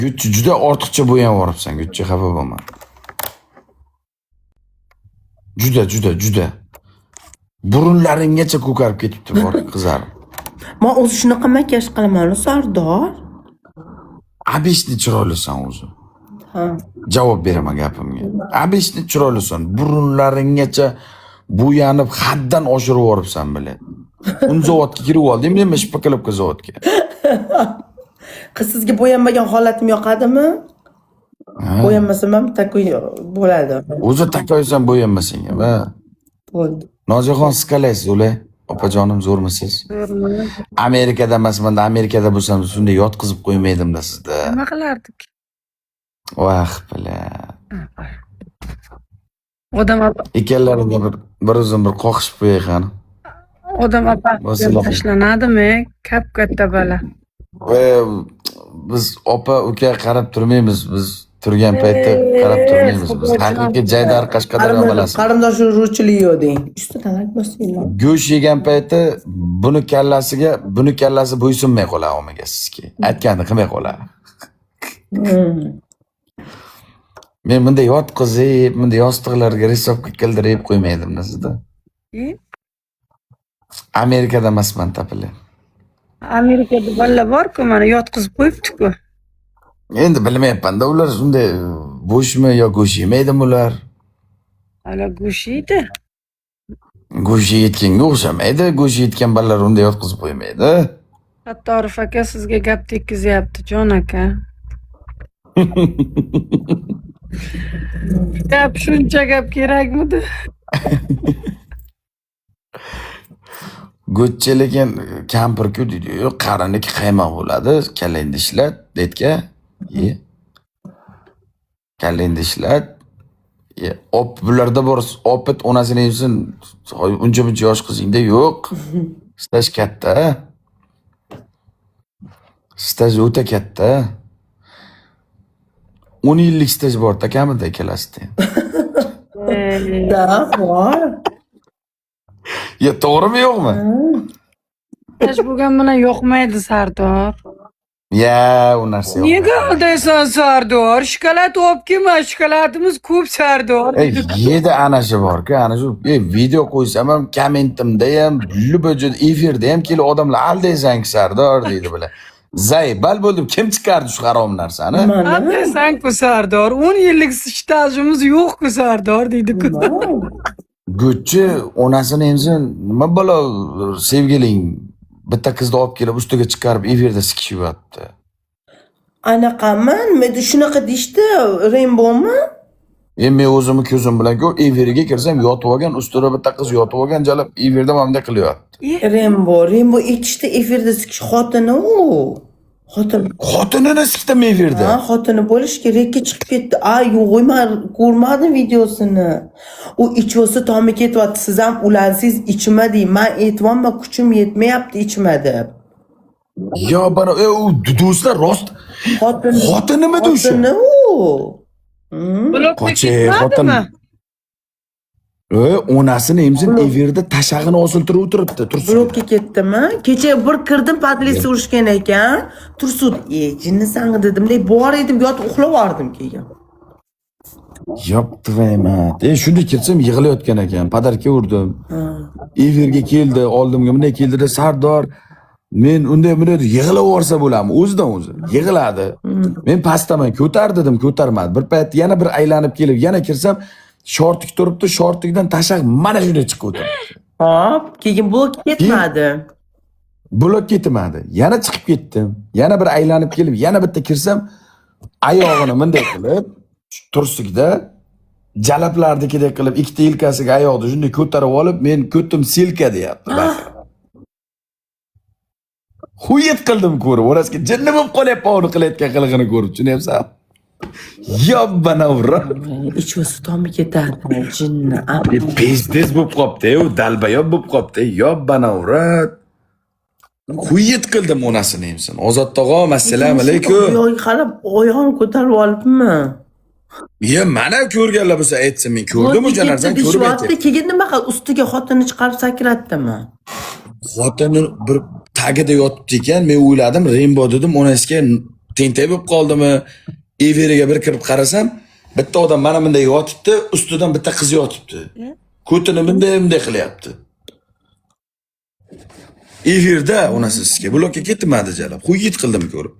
Gucci juda ortiqcha bo'yanib yuboribsan, Gucci xafa bo'lma. Juda. Burunlaringgacha ko'karib ketibdi bor qizarib. Men o'zi shunaqa makiyaj qilaman, Sardor. Abishni chiroylisan o'zi. Ha. Javob beraman gapimga. Abishni chiroylisan, burunlaringgacha bo'yanib haddan oshirib yuboribsan bile. Un zavodga kirib oldim, men shpakalovka zavodga. Qiz sizga bo'yanmagan holatim yoqadimi? Bo'yanmasam ham takoy bo'ladi. O'zi takoysan bo'yanmasang ham, ha. Bo'ldi. Nojaxon skalaysiz o'la. Opajonim zo'rmisiz? Amerikada emasman-da, Amerikada bo'lsam shunday yotqizib qo'ymaydim-da sizda. Nima qilardik? Vah bila. Odam Ikkalariga bir o'zim bir qoqishib qo'yay qani. odam tashlanadimi? Kap katta bola. Biz opa uka qarab turmaymiz. Biz turgan paytda qarab turmaymiz. Biz haqiqiy Jaydar Qashqadaryo bolasi. Qarindosh uruvchilik yo'ding. Ustidan aytmasinglar. Go'sht yegan paytda buni kallasi bo'ysunmay qoladi omaga sizga. Aytganini qilmay qoladi. Men bunday yotqizib, bunday yostiqlarga risobga keltirib qo'ymaydim-da sizda. Amerikada emasman tapili. Amerikada bolalar bor-ku, mana yotqizib qo'yibdi-ku. Endi bilmayapman-da, ular shunday bo'shmi yo go'sht yemaydimi ular? Hala go'sht yeydi. Go'sht yetganga o'xshamaydi. Go'sht yetgan bolalar unday yotqizib qo'ymaydi. Hattorif aka sizga gap tekkizyapti, jon aka. Gap shuncha gap kerakmidi? Go'tchi lekin kampir-ku deydi. Yo'q, qariniki qaymoq bo'ladi. Kallangni ishlat, detga. Ye. Kallangni ishlat. Bularda bor, opit onasini yemsin. Uncha-buncha yosh qizingda yo'q. Staj katta. Staj o'ta katta. 10 yillik staj bor, takamida ikkalasida. Da, bor. Ya to'g'rimi yo'qmi? Staj bo'lgan bilan yo'qmaydi Sardor. Ya, u narsa yo'q. Nega aldaysan Sardor? Shokolad olib kelma, shokoladimiz ko'p Sardor. Yedi ana shu bor-ku, ana shu video qo'ysam ham, kommentimda ham, любой efirda ham kelib odamlar aldaysan Sardor deydi bular. Zaybal bo'ldim, kim chiqardi shu harom narsani? Aldaysan-ku Sardor, 10 yillik stajimiz yo'q-ku Sardor deydi-ku. Gucci onasini emsin, nima bo'la sevgiling bitta qizni olib kelib ustiga chiqarib efirda sikishyapti. Anaqaman, men shunaqa deyishdi, Rainbowmi? Men o'zimni ko'zim bilan efirga kirsam yotib olgan, ustida bitta qiz yotib olgan, jalab efirda mamda qilyapti. Rainbow etishdi efirda sikish xotini u. Xotinini sikdim efirda. Ha, xotini bo'lish kerakki chiqib ketdi. Yo'q, men ko'rmadim videosini. U ichvosi tomi ketyapti. Siz ham ulansiz ichmading. Men aytvanman, kuchim yetmayapti ichma deb. Yo, bana u do'stlar rost. Xotinimi o'sha? Xotini u. Qochi xotin. Onasini emsin efirda tashag'ini osiltirib o'tiribdi. Tursun. Blokka ketdimi? Kecha bir kirdim, padlis urishgan ekan. Tursun, jinnisan dedimda, bor edim, yotib uxlavordim keyin. Yo'q, tuvayman. Shunday ketsam yig'layotgan ekan. Padarka urdim. Efirga keldi, oldimga bunday keldida Sardor, men unday yig'lavorsa bo'ladimi? O'zidan o'zi yig'ladi. Men pastdaman, ko'tar dedim, ko'tarmadi. Bir payt yana bir aylanib kelib, yana kirsam, shortik turibdi, shortikdan tashaq mana shunday chiqib o'tiribdi. Hop, keyin blok ketmadi. Blok ketmadi. Yana chiqib ketdim. Yana bir aylanib kelib, yana bitta kirsam, oyog'ini bunday qilib, tursikda jalablardikidek qilib, ikkita yelkasiga oyoqni shunday ko'tarib olib, men ko'tim silka deyapti. Xuyet qildim ko'rib, orasiga jinni bo'lib qolyapman uni qilayotgan qilig'ini ko'rib, tushunyapsan? Yobbanavra. Ichvosi tomi ketadi, jinni. Pezdes bo'lib qopti, u dalbayob bo'lib qopti. Yobbanavra. Xuyet qildim onasini emsin. Ozod tog'o, assalomu alaykum. Yo'q, qarab, oyog'ini ko'tarib olibmi? Ya, mana ko'rganlar bo'lsa aytsin, men ko'rdim o'sha narsani ko'rib aytdim. Keyin nima qil, ustiga xotini chiqarib sakratdimi? Xotini bir tagida yotibdi ekan, men o'yladim, Rainbow dedim, onasiga tentak bo'lib qoldimi? Efiriga bir kirib qarasam, bitta odam mana bunday yotibdi, ustidan bitta qiz yotibdi. Ko'tini bunday qilyapti. Efirda onasi sizga blokka ketmadi jalab. Xuyit qildim ko'rib.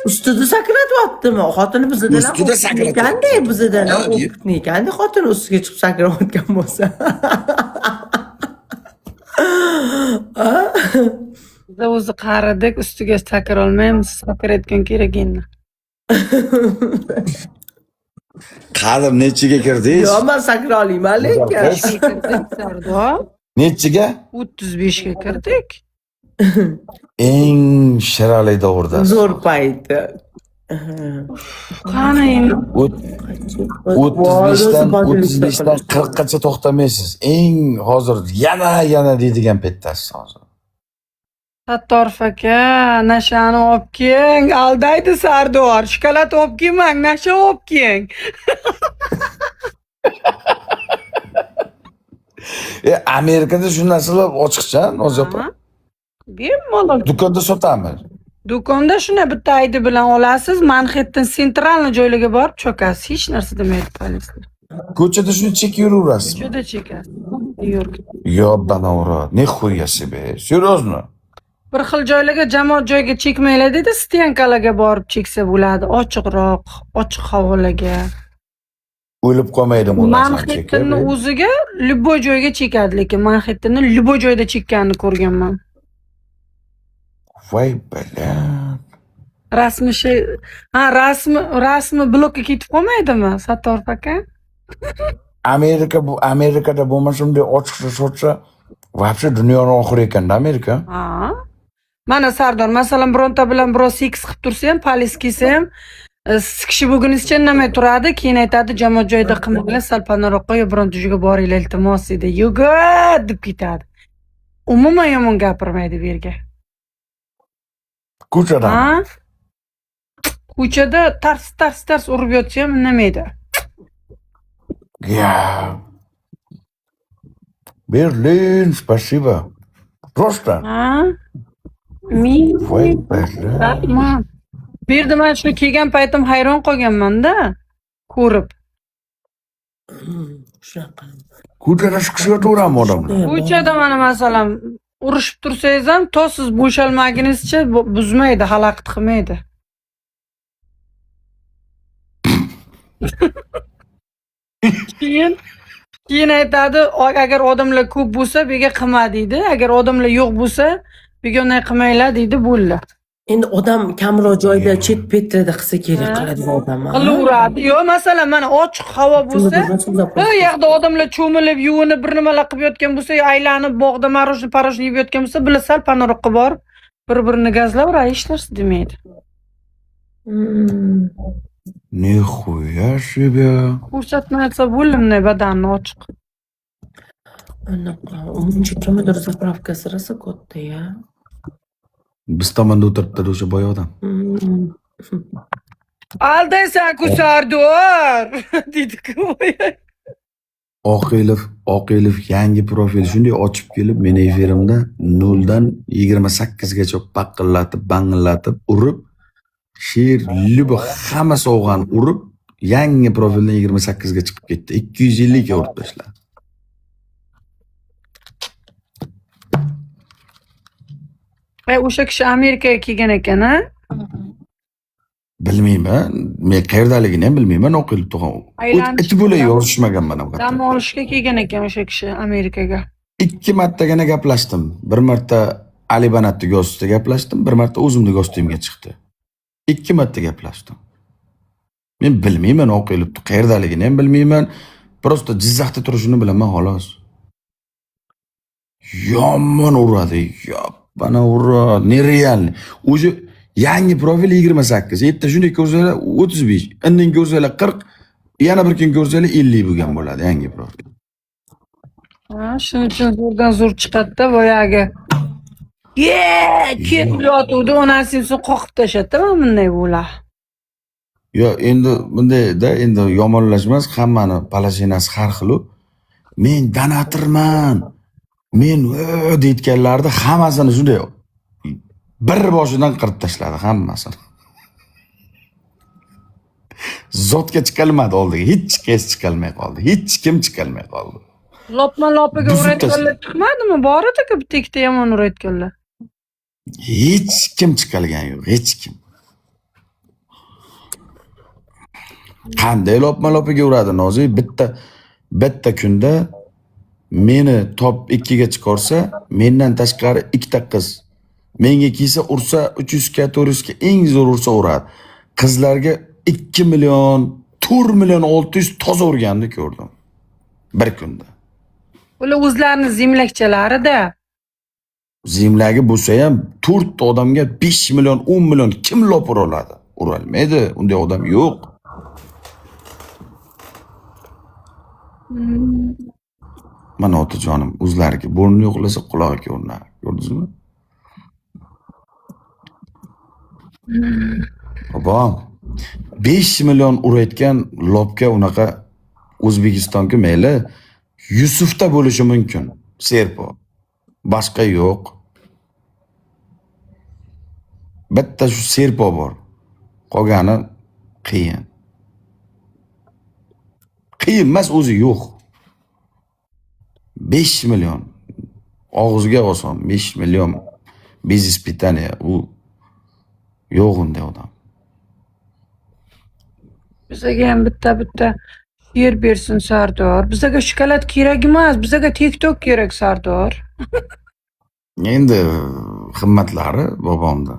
Ustida sakratyaptimi? Xotini bizadan Ustida sakratyapti. qanday bizadan Ha, o'pni ekan, xotini ustiga chiqib sakrayotgan bo'lsa. Biz o'zi qaridik, ustiga sakra olmaymiz, sakrayotgan kerak endi. Qadim nechiga kirdingiz? Yo, men sakra olmayman lekin. Kirdik Sardor, Nechiga? 35 ga kirdik. Eng shirali davrda. Zo'r payti. Qani endi 35dan 40 gacha to'xtamaysiz. Eng hozir yana deydigan paytdasiz hozir. Sattorov aka, nashani olib keling, aldaydi Sardor. Shokolad olib kelmang, nasha olib keling. Amerikada shu narsalar ochiqcha, Nozopa. Bemalol. Do'konda sotamiz. Do'konda shuna bitta aydi bilan olasiz, Manhattan Centralni joylarga borib cho'kasiz. Hech narsa demaydi politsiya. Ko'chada shuni chekib yuraverasiz. Juda chekasiz. York. Yo, banavro, nixuya себе. Серьезно? Bir xil joylarga, jamoat joyga chekmaylar dedi, stenkalarga borib cheksa bo'ladi, ochiqroq, ochiq havolarga. O'lib qolmaydi bu narsa Manhattanni o'ziga любой joyga chekadi, lekin Manhattanni любой joyda chekkanini ko'rganman. Voy bilan. Rasmi blokka ketib qolmaydimi, Sattorov aka? Amerikada bo'lmasa shunday ochiqcha sotsa, вообще dunyoning oxiri ekanda Amerika. Ha. Mana Sardor, masalan, bironta bilan biroz seks qilib tursa ham, polis kelsa ham, siz kishi bo'lgunizcha indamay turadi, keyin aytadi, jamoat joyida qilmanglar, sal panaroqqa yo bironta joyga boringlar iltimos dedi. Yo'q deb ketadi. Umuman yomon gapirmaydi bu yerga. Ko'chada. Ha? Ko'chada tars urib yotsa ham indamaydi. Ya. Berlin, спасибо. Просто. Ha? Voy bilan. Rahmat. Bu yerda men shuni kelgan paytim hayron qolganman-da, ko'rib. Shunaqa. Ko'chada chiqishyapti odamlar. Ko'chada mana masalan urushib tursangiz ham, to siz bo'shalmagunizcha buzmaydi, xalaqit qilmaydi. Keyin aytadi, agar odamlar ko'p bo'lsa, bega qilma deydi. Agar odamlar yo'q bo'lsa, bega unday qilmanglar deydi, bo'ldi. Endi odam kamroq joyda chet petrada qilsa kerak qiladigan odam. Qilaveradi. Yo, masalan, mana ochiq havo bo'lsa, u yoqda odamlar cho'milib, yuvinib, bir nimalar qilib yotgan bo'lsa, aylanib bog'da parojni yeb yotgan bo'lsa, bular sal panaroqqa borib, bir-birini gazlayveradi, hech narsa demaydi. Nixuya себе. Ko'rsatmayotsa bo'limni badanni ochiq. Anaqa, uncha kimdir zapravkasi rosa katta-ya. Biz tomonda o'tiribdi o'sha boy odam. Aldaysan-ku Sardor, dedi-ku. Oqilov yangi profil shunday ochib kelib, meni efirimda 0 dan 28 gacha paqillatib, bangillatib, urib, she'r, lubi hamma sovg'ani urib, yangi profildan 28 ga chiqib ketdi. 250 ga urib tashladi. O'sha kishi Amerikaga kelgan ekan-a? Bilmayman, men qayerdaligini ham bilmayman, Oqilov tug'an. It bo'lay yorishmaganman ham. Dam olishga kelgan ekan o'sha kishi Amerikaga. 2 martagina gaplashdim. Bir marta Ali Banatni gostida gaplashdim, bir marta o'zimni gostimga chiqdi. 2 marta gaplashdim. Men bilmayman Oqilovni qayerdaligini ham bilmayman. Prosta Jizzaxda turishini bilaman xolos. Yomon uradi. Bana uradi. Nerealni. O'zi yangi profil 28, erta shunday ko'rsalar 35, indin ko'rsalar 40, yana bir kun ko'rsalar 50 bo'lgan bo'ladi yangi profil. Ha, shuning uchun zo'rdan zo'r chiqadi-da boyagi. Kelib yotuvdi, onasini qoqib tashladi, mana bunday bo'lar. Yo, endi bundayda endi yomonlashmas, hammani palashinasi har xil. Men donatorman. Men deyotganlarni hammasini shunday bir boshidan qirib tashladi hammasini. zotga chiqolmadi oldiga. Hech qaysi chiqolmay qoldi. Hech kim chiqolmay qoldi. Lopma-lopiga Buzib urayotganlar chiqmadimi? Bor edi-ku bitta ikkita yomon urayotganlar. Hech kim chiqolgan yo'q, hech kim. Qanday lopma-lopiga uradi Nozik? Bitta kunda meni top 2 ga chiqarsa, mendan tashqari ikkita qiz. Menga kelsa ursa 300 ga, 400 ga eng zo'r ursa uradi. Qizlarga 2 million, 4 million 600 toza urganini ko'rdim. Bir kunda. Ular o'zlarini zimlakchalari-da. Zimlagi bo'lsa ham 4 ta odamga 5 million, 10 million kim lop ura oladi? Ura olmaydi. Unday odam yo'q. Mana otajonim, o'zlariga burni yo'qlasa qulog'i ko'rinar. Ko'rdingizmi? Bobom 5 million urayotgan lopga unaqa O'zbekistonga mayli Yusufda bo'lishi mumkin. Serpo. Boshqa yo'q. Bitta shu Serpo bor. Qolgani qiyin. Qiyin emas, o'zi yo'q. 5 million. Og'izga oson 5 million bez испытания. U yo'q unday odam. Bizaga ham bitta yer bersin Sardor. Bizaga shokolad kerak emas, bizaga TikTok kerak Sardor. Endi himmatlari bobomda.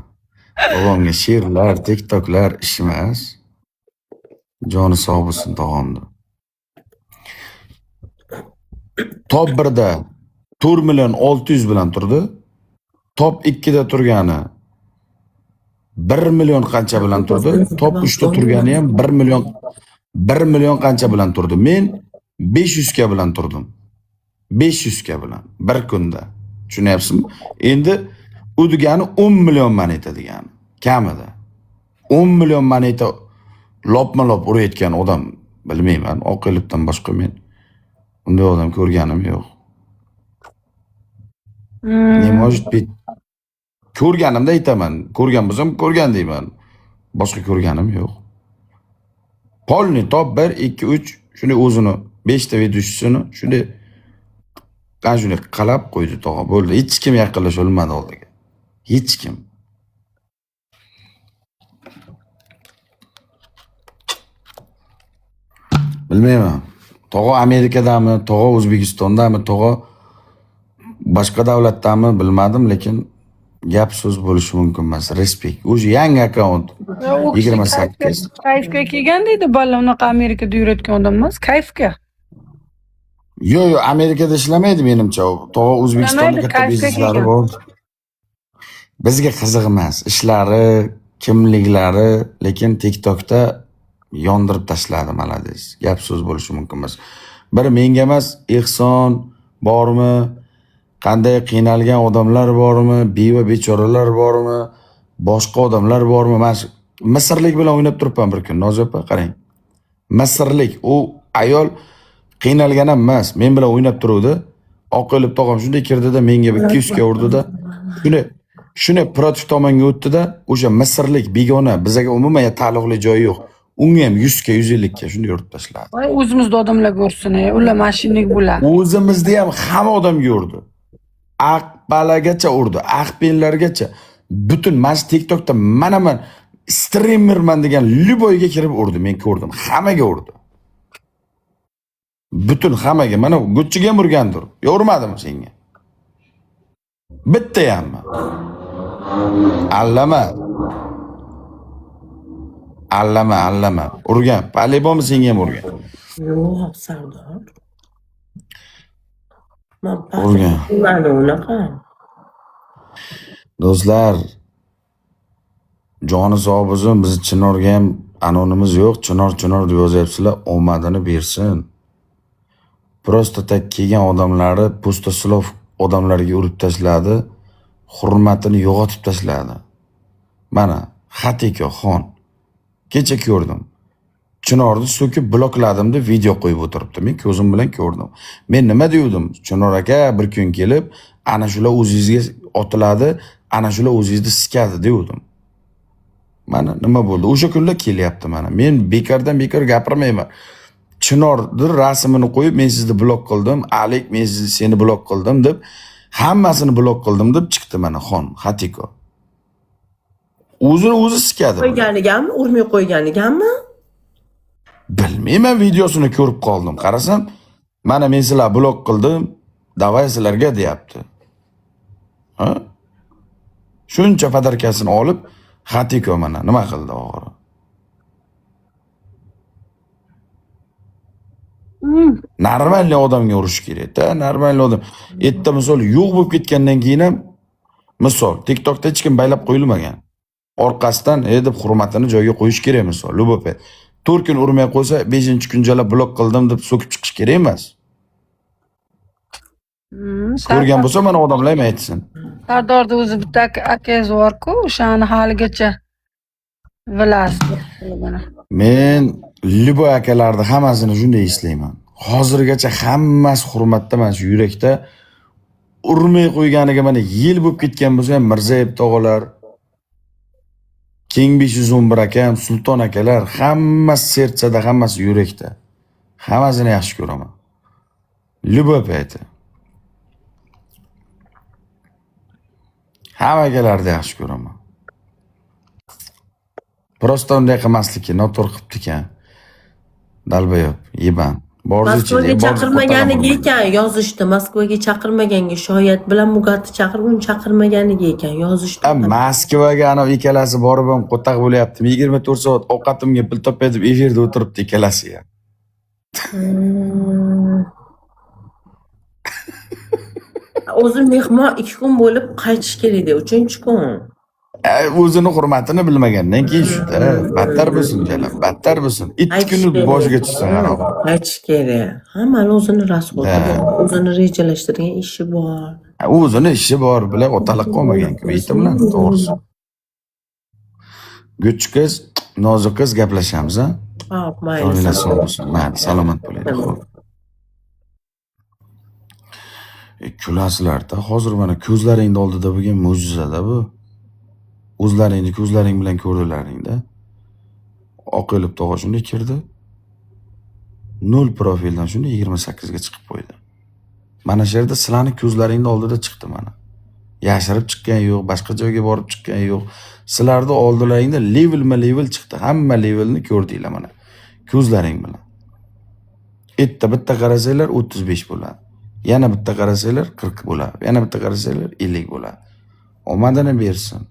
Bobomga she'rlar, TikToklar ish emas. Joni sog' bo'lsin tog'amda. Top 1da 4 million 600 bilan turdi. Top 2da turgani 1 million qancha bilan turdi. Top 3da turgani ham 1 million qancha bilan turdi. Men 500 ga bilan turdim. 500 ga bilan bir kunda. Tushunyapsizmi? Endi u degani 10 million moneta degani. Kamida. 10 million moneta lopma-lop urayotgan odam bilmayman. Oqilibdan boshqa men unday odam ko'rganim yo'q. Ne может быть? Ko'rganimda aytaman. Ko'rgan bo'lsam ko'rgan deyman. Boshqa ko'rganim yo'q. Polni top 1 2 3 shuni o'zini 5 ta videosini shuni qanchuni qalab qo'ydi tog'a. Bo'ldi. Hech kim yaqinlasha olmadi oldiga. Hech kim. Bilmayman. Tog'a Amerikadami, tog'a O'zbekistondami, tog'a boshqa davlatdami bilmadim, lekin gap so'z bo'lishi mumkin emas. Respekt. O'zi yangi akkaunt 28. Kayfga kelgan deydi, balla unaqa Amerikada yurayotgan odam emas, kayfga. Yo'q, Amerikada ishlamaydi menimcha. Tog'a O'zbekistonda katta bizneslari bor. Bizga qiziq emas. Ishlari, kimliklari, lekin TikTokda yondirib tashladi, malades. Gap so'z bo'lishi mumkin emas. Bir menga emas, ehson bormi? Qanday qiynalgan odamlar bormi? Beva bechoralar bormi? Boshqa odamlar bormi? Men Misrlik bilan o'ynab turibman bir kun. Noz opa, qarang. Misrlik, u ayol qiynalgan emas, men bilan o'ynab turuvdi. Oqilib tog'am shunday kirdida menga 200 ga urdida. Shuni protiv tomonga o'tdi-da, o'sha Misrlik begona, bizga umuman taalluqli joyi yo'q. Unga ham 100 ga 150 ga shunday urib tashladi. Voy, o'zimizda odamlar ko'rsin, ular mashinalik bo'ladi. O'zimizda ham hamma odam ko'rdi. Aqbalagacha urdi, aqpenlargacha. Butun mana TikTokda men streamerman degan Luboyga kirib urdi, men ko'rdim. Hammaga urdi. Butun hammaga. Mana Gucciga ham urgandir. Yo'rmadimi senga? Bitta hamma. Allama. Urgan. Palibomni senga ham urgan. Yo'q, Sardor. Urgan. Mana unaqa. Do'stlar, joni sog' bo'lsin, biz Chinorga ham anonimiz yo'q. Chinor deb yozyapsizlar, omadini bersin. Prosta tak kelgan odamlari pustoslov odamlarga urib tashladi, hurmatini yo'qotib tashladi. Mana Xatiko xon. Kecha ko'rdim. Chinorni so'kib blokladim deb video qo'yib o'tiribdi. Men ko'zim bilan ko'rdim. Men nima degandim? Chinor aka bir kun kelib, ana shular o'zingizga otiladi, ana shular o'zingizni sikadi degandim. Mana nima bo'ldi? O'sha kunlar kelyapti mana. Men bekardan bekor gapirmayman. Chinordir rasmini qo'yib, men sizni blok qildim, Alik men seni blok qildim deb, hammasini blok qildim deb chiqdi mana xon Hatiko. O'zini sikadi. Qo'yganiganmi, urmay qo'yganiganmi? Bilmayman, videosini ko'rib qoldim. Qarasam, mana men sizlar blok qildim, davay sizlarga deyapti. Ha? Shuncha padarkasini olib, Hatiko mana nima qildi oxiri? Normalniy odamga urish kerak-da, normalniy odam. Erta misol yo'q bo'lib ketgandan keyin ham misol TikTokda hech kim baylab qo'yilmagan. Orqasidan deb hurmatini joyiga qo'yish kerak misol. Lubope 4 kun urmay qo'ysa, 5-kunjala blok qildim deb so'kib chiqish kerak emas. Ko'rgan bo'lsa mana odamlar ham aytsin. Sardorda o'zi bitta akangiz bor-ku, o'shani haligacha bilasiz. Men Liboy akalarni hammasini shunday eslayman. Hozirgacha hammasi hurmatda mana shu yurakda urmay qo'yganiga mana yil bo'lib ketgan bo'lsa ham Mirzayev tog'alar, Keng 511 akam, Sulton akalar hammasi sertsada, hammasi yurakda. Hammasini yaxshi ko'raman. Liboy payti. Hamma akalarni yaxshi ko'raman. Prosta unday qilmasligi noto'g'ri qilibdi ekan. Dalbayob, yeban. Moskvaga chaqirmaganiga ekan yozishdi. Moskvaga chaqirmaganga shoyat bilan Mugatni chaqirib, uni chaqirmaganiga ekan yozishdi. Moskvaga ana ikkalasi borib ham qo'taq bo'lyapti. 24 soat ovqatimga pul topay deb efirda o'tiribdi ikkalasi ham. O'zi mehmon 2 kun bo'lib qaytish kerak edi, 3-kun. O'zini hurmatini bilmagandan keyin shu-da, battar bo'lsin jalab, battar bo'lsin. 2 kunni boshiga tushsin ana. Qaytish kerak. Hammani o'zini rasxoti bor, o'zini rejalashtirgan ishi bor. O'zini ishi bor bilan otaliq qolmagan-ku, aytibman, to'g'risi. Go'ch qiz, nozik qiz gaplashamiz, ha? Xo'p, mayli. Mayli, salomat bo'ling. Kulasizlar-da, hozir mana ko'zlaringni oldida bo'lgan mo'jiza-da bu. O'zlaringni ko'zlaring bilan ko'rdilaring-da. Oqilib tog'a shunday kirdi. 0 profildan shunday 28 ga chiqib qo'ydi. Mana shu yerda sizlarning ko'zlaringni oldida chiqdi mana. Yashirib chiqqan yo'q, boshqa joyga borib chiqqan yo'q. Sizlarning oldilaringda level chiqdi. Hamma levelni ko'rdinglar mana. Ko'zlaring bilan. Bitta qarasanglar 35 bo'ladi. Yana bitta qarasanglar 40 bo'ladi. Yana bitta qarasanglar 50 bo'ladi. Omadini bersin.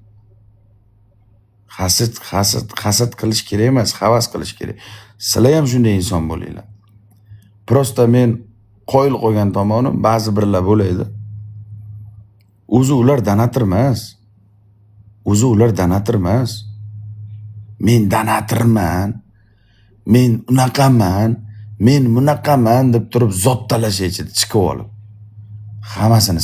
Hasad qilish kerak emas, havas qilish kerak. Sizlar ham shunday inson bo'linglar. Prosta men qo'yil qo'ygan tomonim ba'zi birlar bo'laydi. O'zi ular donator emas. Men donatorman. Men unaqaman. Men bunaqaman deb turib zot talashaychi chiqib olib. Hammasini